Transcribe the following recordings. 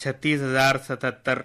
36,077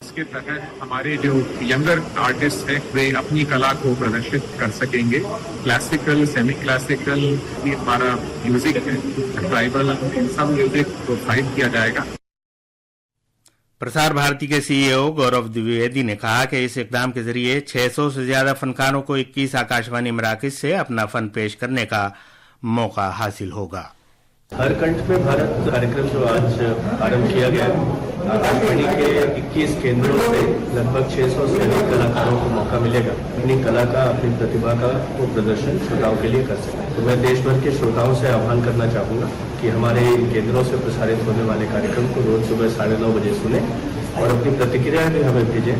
اس کے تحت ہمارے جو ینگر آرٹسٹ ہیں وہ اپنی کلا کو پردرشت کر سکیں گے. کلاسیکل، سیمی کلاسیکل، یہ ہمارا میوزک ہے، ٹرائبل، ان سب میوزک پرووائڈ کیا جائے گا. پرسار بھارتی کے سی ای او گورو دویویدی نے کہا کہ اس اقدام کے ذریعے 600 سے زیادہ فنکاروں کو 21 آکاشوانی مراکز سے اپنا فن پیش کرنے کا موقع حاصل ہوگا. ہر کنٹھ میں بھارت کارکرم جو آج آرمبھ کیا گیا ہے، آکاشوانی کے 21 کیندروں سے لگ بھگ 600 سے ادھک کلاکاروں کو موقع ملے گا اپنی کلا کا، اپنی پرتیبھا کا وہ پردرشن شروتاؤں کے لیے کر سکیں. تو میں دیش بھر کے شروتاؤں سے آہوان کرنا چاہوں گا کہ ہمارے ان کیندروں سے پرسارت ہونے والے کارکرم کو روز صبح 9:30 بجے سنیں اور اپنی پرتکریا بھی ہمیں بھیجیں.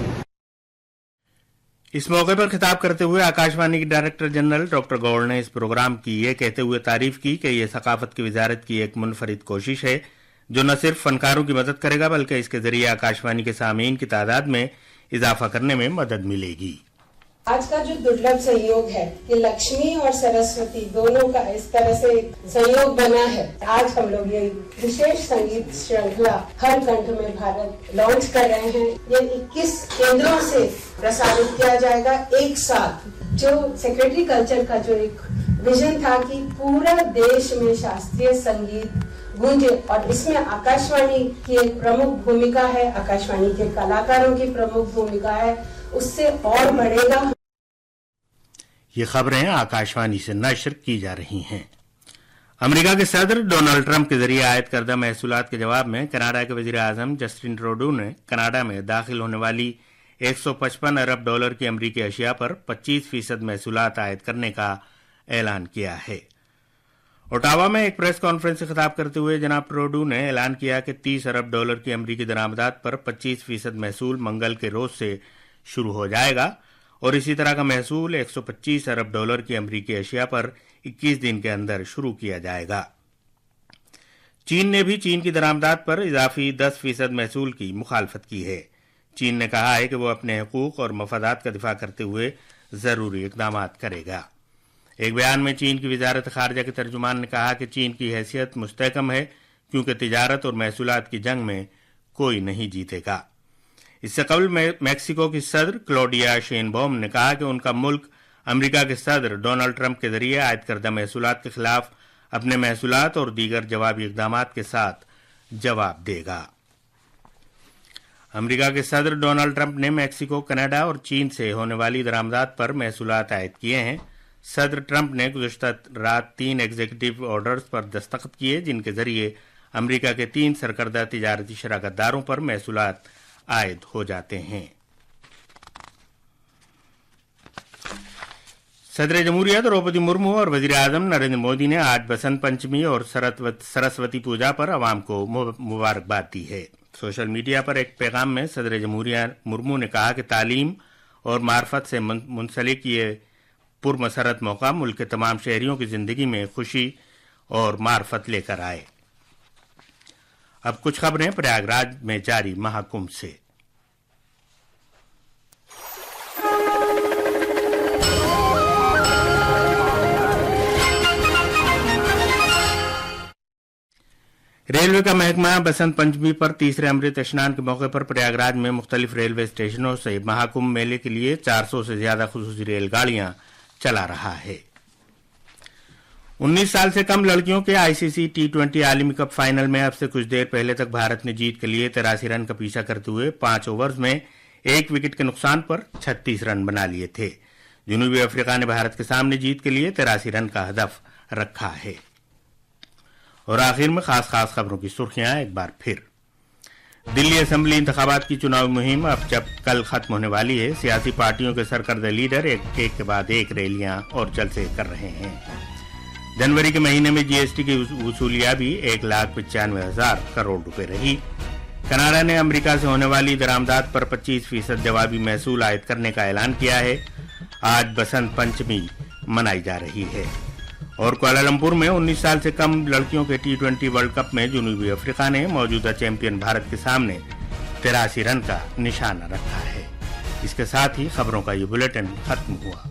اس موقع پر خطاب کرتے ہوئے آکاشوانی کے ڈائریکٹر جنرل ڈاکٹر گوڑ نے اس پروگرام کی یہ کہتے ہوئے تعریف کی کہ یہ ثقافت کی وزارت کی ایک منفرد کوشش ہے جو نہ صرف فنکاروں کی مدد کرے گا بلکہ اس کے ذریعے آکاشوانی کے سامعین کی تعداد میں اضافہ کرنے میں مدد ملے گی. آج کا جو درلبھ سہیوگ ہے کہ لکشمی اور سرسوتی دونوں کا اس طرح سے سہیوگ بنا ہے. آج ہم لوگ یہ وشیش سنگیت شرنکھلا ہر کنٹھ میں بھارت لانچ کر رہے ہیں. یہ 21 کیندروں سے پرسارت کیا جائے گا ایک ساتھ. جو سیکریٹری کلچر کا جو ایک ویژن تھا کہ پورا دیش میں شاستریہ سنگیت گونجے، اور اس میں آکاشوانی کی ایک پرمکھ بھومکا ہے، آکاشوانی کے کلاکاروں کی پرمکھ بھومکا ہے، اس سے اور بڑھے گا. یہ خبریں آکاشوانی سے نشر کی جا رہی ہیں. امریکہ کے صدر ڈونلڈ ٹرمپ کے ذریعے عائد کردہ محصولات کے جواب میں کینیڈا کے وزیر اعظم جسٹن ٹروڈو نے کینیڈا میں داخل ہونے والی 155 ارب ڈالر کی امریکی اشیاء پر 25% محصولات عائد کرنے کا اعلان کیا ہے. اوٹاوا میں ایک پریس کانفرنس سے خطاب کرتے ہوئے جناب ٹروڈو نے اعلان کیا کہ 30 ارب ڈالر کی امریکی درآمدات پر 25% محصول منگل کے روز سے شروع ہو جائے گا اور اسی طرح کا محصول 125 ارب ڈالر کی امریکی اشیاء پر 21 دن کے اندر شروع کیا جائے گا. چین نے بھی چین کی درآمدات پر اضافی 10% محصول کی مخالفت کی ہے. چین نے کہا ہے کہ وہ اپنے حقوق اور مفادات کا دفاع کرتے ہوئے ضروری اقدامات کرے گا. ایک بیان میں چین کی وزارت خارجہ کے ترجمان نے کہا کہ چین کی حیثیت مستحکم ہے کیونکہ تجارت اور محصولات کی جنگ میں کوئی نہیں جیتے گا. اس سے قبل میکسیکو کی صدر کلوڈیا شین بوم نے کہا کہ ان کا ملک امریکہ کے صدر ڈونلڈ ٹرمپ کے ذریعے عائد کردہ محصولات کے خلاف اپنے محصولات اور دیگر جوابی اقدامات کے ساتھ جواب دے گا. امریکہ کے صدر ڈونلڈ ٹرمپ نے میکسیکو، کینیڈا اور چین سے ہونے والی درآمدات پر محصولات عائد کیے ہیں. صدر ٹرمپ نے گزشتہ رات 3 ایگزیکٹو آرڈرز پر دستخط کیے جن کے ذریعے امریکہ کے 3 سرکردہ تجارتی شراکت داروں پر محصولات عائد ہو جاتے ہیں. صدر جمہوریہ دروپدی مرمو اور وزیر اعظم نریندر مودی نے آج بسنت پنچمی اور سرسوتی پوجا پر عوام کو مبارکباد دی ہے. سوشل میڈیا پر ایک پیغام میں صدر جمہوریہ مرمو نے کہا کہ تعلیم اور معرفت سے منسلک یہ پرمسرت موقع ملک کے تمام شہریوں کی زندگی میں خوشی اور معرفت لے کر آئے. اب کچھ خبریں پریاگ راج میں جاری مہاکمبھ سے. ریلوے کا محکمہ بسنت پنچمی پر تیسرے امرت اشنان کے موقع پر پریاگ راج میں مختلف ریلوے اسٹیشنوں سے مہاکمبھ میلے کے لیے 400 سے زیادہ خصوصی ریل گاڑیاں چلا رہا ہے. 19 سال سے کم لڑکیوں کے ICC T20 عالمی کپ فائنل میں اب سے کچھ دیر پہلے تک بھارت نے جیت کے لیے 83 رن کا پیچھا کرتے ہوئے 5 اوورز میں 1 وکٹ کے نقصان پر 36 رن بنا لیے تھے. جنوبی افریقہ نے بھارت کے سامنے جیت کے لیے 83 رن کا ہدف رکھا ہے. اور آخر میں خاص خبروں کی سرخیاں ایک بار پھر. دلی اسمبلی انتخابات کی چناوی مہم اب جب کل ختم ہونے والی ہے. سیاسی پارٹیوں کے سرکردہ لیڈر ایک کے بعد ایک ریلیاں اور جلسے کر رہے ہیں. جنوری کے مہینے میں GST کی وصولیابی 1,95,000 کروڑ روپے رہی. کینیڈا نے امریکہ سے ہونے والی درآمدات پر 25% جوابی محصول عائد کرنے کا اعلان کیا ہے. آج بسنت پنچمی منائی جا رہی ہے. اور کوالالمپور میں 19 سال سے کم لڑکیوں کے T20 ورلڈ کپ میں جنوبی افریقہ نے موجودہ چیمپئن بھارت کے سامنے 83 رن کا نشانہ رکھا ہے. اس کے ساتھ ہی خبروں کا یہ بلیٹن ختم ہوا.